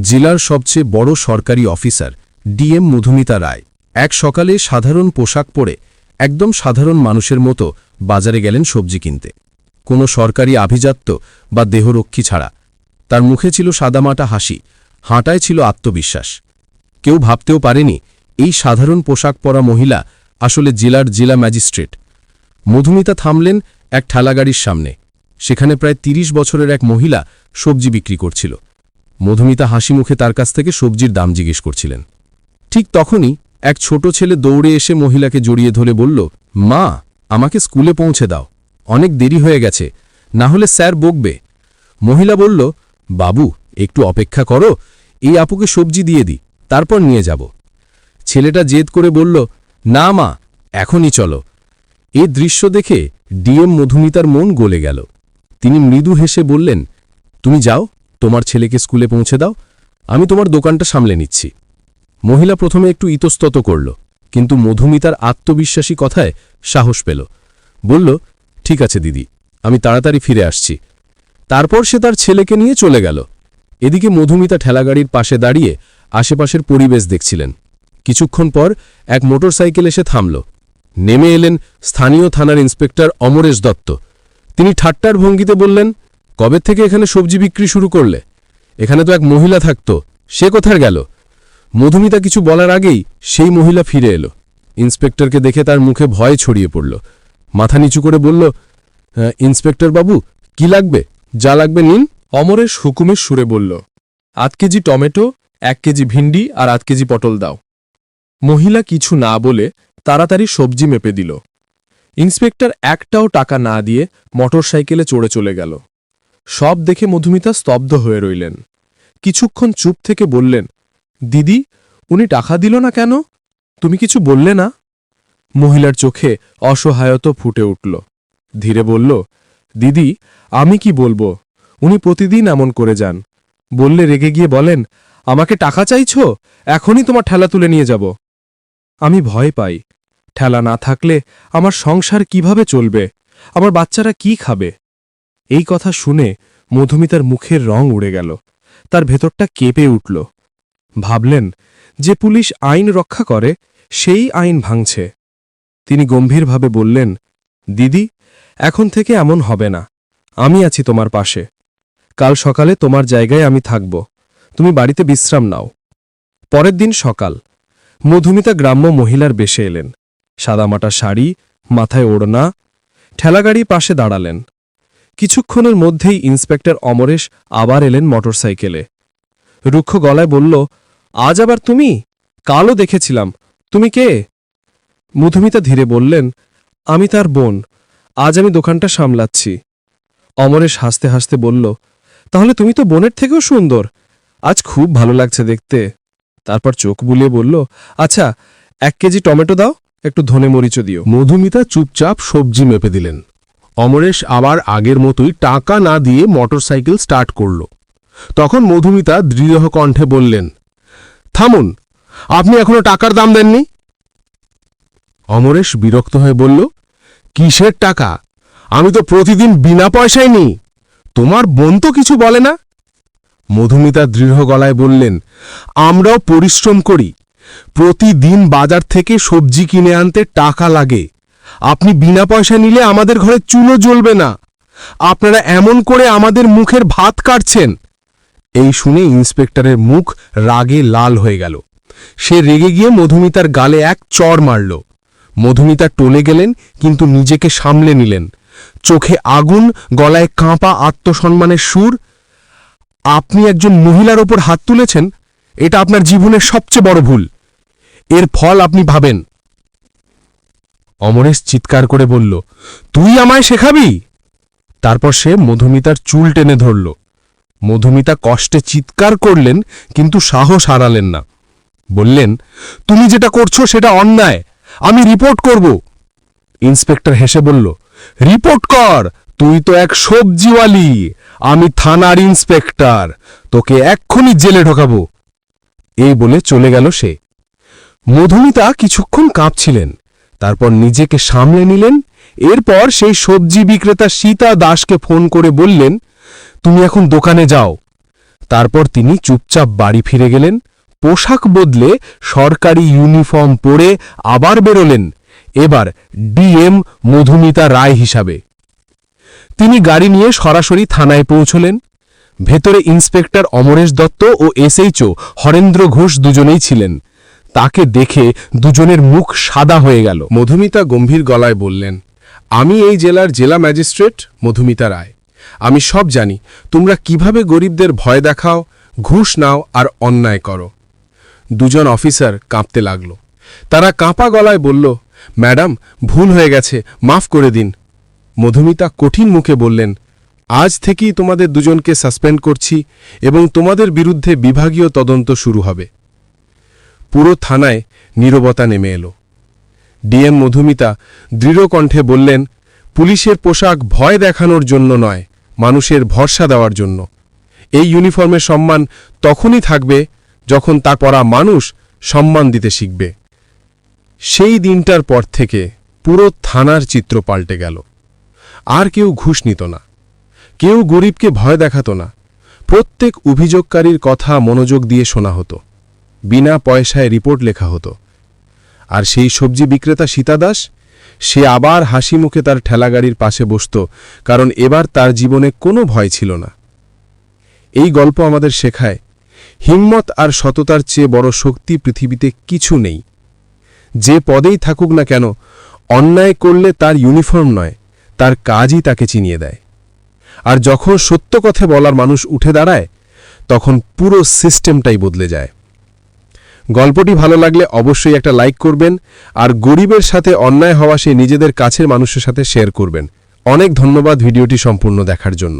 জেলার সবচেয়ে বড় সরকারি অফিসার ডিএম মধুমিতা রায় এক সকালে সাধারণ পোশাক পরে একদম সাধারণ মানুষের মতো বাজারে গেলেন সবজি কিনতে। কোনো সরকারি আভিজাত্য বা দেহরক্ষী ছাড়া। তার মুখে ছিল সাদামাটা হাসি, হাঁটায় ছিল আত্মবিশ্বাস। কেউ ভাবতেও পারেনি এই সাধারণ পোশাক পরা মহিলা আসলে জেলার জেলা ম্যাজিস্ট্রেট। মধুমিতা থামলেন এক ঠেলাগাড়ির সামনে। সেখানে প্রায় ৩০ বছরের এক মহিলা সবজি বিক্রি করছিল। মধুমিতা হাসি মুখে তার কাছ থেকে সবজির দাম জিজ্ঞেস করছিলেন। ঠিক তখনই এক ছোট ছেলে দৌড়ে এসে মহিলাকে জড়িয়ে ধরে বলল, মা, আমাকে স্কুলে পৌঁছে দাও, অনেক দেরি হয়ে গেছে, না হলে স্যার বকবে। মহিলা বলল, বাবু একটু অপেক্ষা করো, এই আপুকে সবজি দিয়ে দিই, তারপর নিয়ে যাব। ছেলেটা জেদ করে বলল, না মা, এখনই চলো। এ দৃশ্য দেখে ডিএম মধুমিতার মন গলে গেল। তিনি মৃদু হেসে বললেন, তুমি যাও, তোমার ছেলেকে স্কুলে পৌঁছে দাও, আমি তোমার দোকানটা সামলে নিচ্ছি। মহিলা প্রথমে একটু ইতস্তত করল, কিন্তু মধুমিতার আত্মবিশ্বাসী কথায় সাহস পেল। বলল, ঠিক আছে দিদি, আমি তাড়াতাড়ি ফিরে আসছি। তারপর সে তার ছেলেকে নিয়ে চলে গেল। এদিকে মধুমিতা ঠেলাগাড়ির পাশে দাঁড়িয়ে আশেপাশের পরিবেশ দেখছিলেন। কিছুক্ষণ পর এক মোটরসাইকেল এসে থামল। নেমে এলেন স্থানীয় থানার ইন্সপেক্টর অমরেশ দত্ত। তিনি ঠাট্টার ভঙ্গিতে বললেন, কবে থেকে এখানে সবজি বিক্রি শুরু করলে? এখানে তো এক মহিলা থাকত, সে কোথায় গেল? মধুমিতা কিছু বলার আগেই সেই মহিলা ফিরে এলো। ইন্সপেক্টরকে দেখে তার মুখে ভয় ছড়িয়ে পড়ল। মাথা নিচু করে বলল, ইন্সপেক্টর বাবু, কি লাগবে? যা লাগবে নিন। অমরেশ হুকুমের সুরে বলল, ৮ কেজি টমেটো, ১ কেজি ভিন্ডি আর ৮ কেজি পটল দাও। মহিলা কিছু না বলে তাড়াতাড়ি সবজি মেপে দিল। ইন্সপেক্টর একটাও টাকা না দিয়ে মোটরসাইকেলে চড়ে চলে গেল। সব দেখে মধুমিতা স্তব্ধ হয়ে রইলেন। কিছুক্ষণ চুপ থেকে বললেন, দিদি, উনি টাকা দিল না কেন? তুমি কিছু বললে না? মহিলার চোখে অসহায়তা ফুটে উঠল। ধীরে বলল, দিদি, আমি কি বলবো? উনি প্রতিদিন এমন করে যান। বললে রেগে গিয়ে বলেন, আমাকে টাকা চাইছো? এখনই তোমার ঠেলা তুলে নিয়ে যাব। আমি ভয় পাই। ঠেলা না থাকলে আমার সংসার কিভাবে চলবে? আমার বাচ্চারা কি খাবে? এই কথা শুনে মধুমিতার মুখের রং উড়ে গেল। তার ভেতরটা কেঁপে উঠল। ভাবলেন, যে পুলিশ আইন রক্ষা করে সেই আইন ভাঙছে। তিনি গম্ভীরভাবে বললেন, দিদি, এখন থেকে এমন হবে না। আমি আছি তোমার পাশে। কাল সকালে তোমার জায়গায় আমি থাকব। তুমি বাড়িতে বিশ্রাম নাও। পরের দিন সকাল। মধুমিতা গ্রাম্য মহিলার বেশে এলেন। সাদামাটা শাড়ি, মাথায় ওড়না, ঠেলাগাড়ি পাশে দাঁড়ালেন। কিছুক্ষণের মধ্যেই ইন্সপেক্টর অমরেশ আবার এলেন মোটরসাইকেলে। রুক্ষ গলায় বলল, আজ আবার তুমি? কালও দেখেছিলাম। তুমি কে? মধুমিতা ধীরে বললেন, আমি তার বোন। আজ আমি দোকানটা সামলাচ্ছি। অমরেশ হাসতে হাসতে বলল, তাহলে তুমি তো বোনের থেকেও সুন্দর। আজ খুব ভালো লাগছে দেখতে। তারপর চোখ বুলিয়ে বলল, আচ্ছা, ১ কেজি টমেটো দাও, একটু ধনে মরিচও দিও। মধুমিতা চুপচাপ সবজি মেপে দিলেন। অমরেশ আবার আগের মতোই টাকা না দিয়ে মোটরসাইকেল স্টার্ট করল। তখন মধুমিতা দৃঢ় কণ্ঠে বললেন, থামুন, আপনি এখনো টাকার দাম দেননি। অমরেশ বিরক্ত হয়ে বলল, কিসের টাকা? আমি তো প্রতিদিন বিনা পয়সায় নিই। তোমার বোন তো কিছু বলে না। মধুমিতা দৃঢ় গলায় বললেন, আমরাও পরিশ্রম করি। প্রতিদিন বাজার থেকে সবজি কিনে আনতে টাকা লাগে। আপনি বিনা পয়সা নিলে আমাদের ঘরে চুলো জ্বলবে না। আপনারা এমন করে আমাদের মুখের ভাত কাটছেন। এই শুনে ইন্সপেক্টরের মুখ রাগে লাল হয়ে গেল। সে রেগে গিয়ে মধুমিতার গালে এক চড় মারল। মধুমিতা টলে গেলেন, কিন্তু নিজেকে সামলে নিলেন। চোখে আগুন, গলায় কাঁপা আত্মসম্মানের সুর। আপনি একজন মহিলার ওপর হাত তুলেছেন, এটা আপনার জীবনের সবচেয়ে বড় ভুল। এর ফল আপনি ভাবেন। অমরেশ চিৎকার করে বলল, তুই আমায় শেখাবি? তারপর সে মধুমিতার চুল টেনে ধরল। মধুমিতা কষ্টে চিৎকার করলেন, কিন্তু সাহস হারালেন না। বললেন, তুমি যেটা করছো সেটা অন্যায়, আমি রিপোর্ট করব। ইন্সপেক্টর হেসে বলল, রিপোর্ট কর, তুই তো এক সবজিওয়ালি, আমি থানার ইন্সপেক্টর, তোকে এক্ষুনি জেলে ঢোকাবো। এই বলে চলে গেল সে। মধুমিতা কিছুক্ষণ কাঁপছিলেন, তারপর নিজেকে সামলে নিলেন। এরপর সেই সবজি বিক্রেতা সীতা দাসকে ফোন করে বললেন, তুমি এখন দোকানে যাও, তারপর তিনি চুপচাপ বাড়ি ফিরে গেলেন, পোশাক বদলে সরকারি ইউনিফর্ম পরে আবার বেরোলেন, এবার ডিএম মধুমিতা রায় হিসাবে। তিনি গাড়ি নিয়ে সরাসরি থানায় পৌঁছলেন। ভেতরে ইন্সপেক্টর অমরেশ দত্ত ও এসএইচও হরেন্দ্র ঘোষ দুজনেই ছিলেন। তাকে দেখে দুজনের মুখ সাদা হয়ে গেল। মধুমিতা গম্ভীর গলায় বললেন, আমি এই জেলার জেলা ম্যাজিস্ট্রেট মধুমিতা রায়। আমি সব জানি তোমরা কিভাবে গরিবদের ভয় দেখাও, ঘুষ নাও আর অন্যায় করো। দুজন অফিসার কাঁপতে লাগল। তারা কাঁপা গলায় বলল, ম্যাডাম, ভুল হয়ে গেছে, মাফ করে দিন। মধুমিতা কঠিন মুখে বললেন, আজ থেকেই তোমাদের দুজনকে সাসপেন্ড করছি এবং তোমাদের বিরুদ্ধে বিভাগীয় তদন্ত শুরু হবে। পুরো থানায় নীরবতা নেমে এলো। ডিএম মধুমিতা দৃঢ় কণ্ঠে বললেন, পুলিশের পোশাক ভয় দেখানোর জন্য নয়, মানুষের ভরসা দেওয়ার জন্য। এই ইউনিফর্মের সম্মান তখনই থাকবে যখন তার পরা মানুষ সম্মান দিতে শিখবে। সেই দিনটার পর থেকে পুরো থানার চিত্র পাল্টে গেল। আর কেউ ঘুষ নিত না, কেউ গরিবকে ভয় দেখাত না। প্রত্যেক অভিযোগকারীর কথা মনোযোগ দিয়ে শোনা হতো, বিনা পয়সায় রিপোর্ট লেখা হতো। আর সেই সবজি বিক্রেতা সীতা দাস, সে আবার হাসি মুখে তার ঠেলাগাড়ির পাশে বসত, কারণ এবার তার জীবনে কোনো ভয় ছিল না। এই গল্প আমাদের শেখায়, হিম্মত আর সততার চেয়ে বড় শক্তি পৃথিবীতে কিছু নেই। যে পদেই থাকুক না কেন, অন্যায় করলে তার ইউনিফর্ম নয়, তার কাজই তাকে চিনিয়ে দেয়। আর যখন সত্য কথা বলার মানুষ উঠে দাঁড়ায়, তখন পুরো সিস্টেমটাই বদলে যায়। গল্পটি ভালো লাগলে অবশ্যই একটা লাইক করবেন, আর গরিবের সাথে অন্যায় হওয়া সে নিজেদের কাছের মানুষের সাথে শেয়ার করবেন। অনেক ধন্যবাদ ভিডিওটি সম্পূর্ণ দেখার জন্য।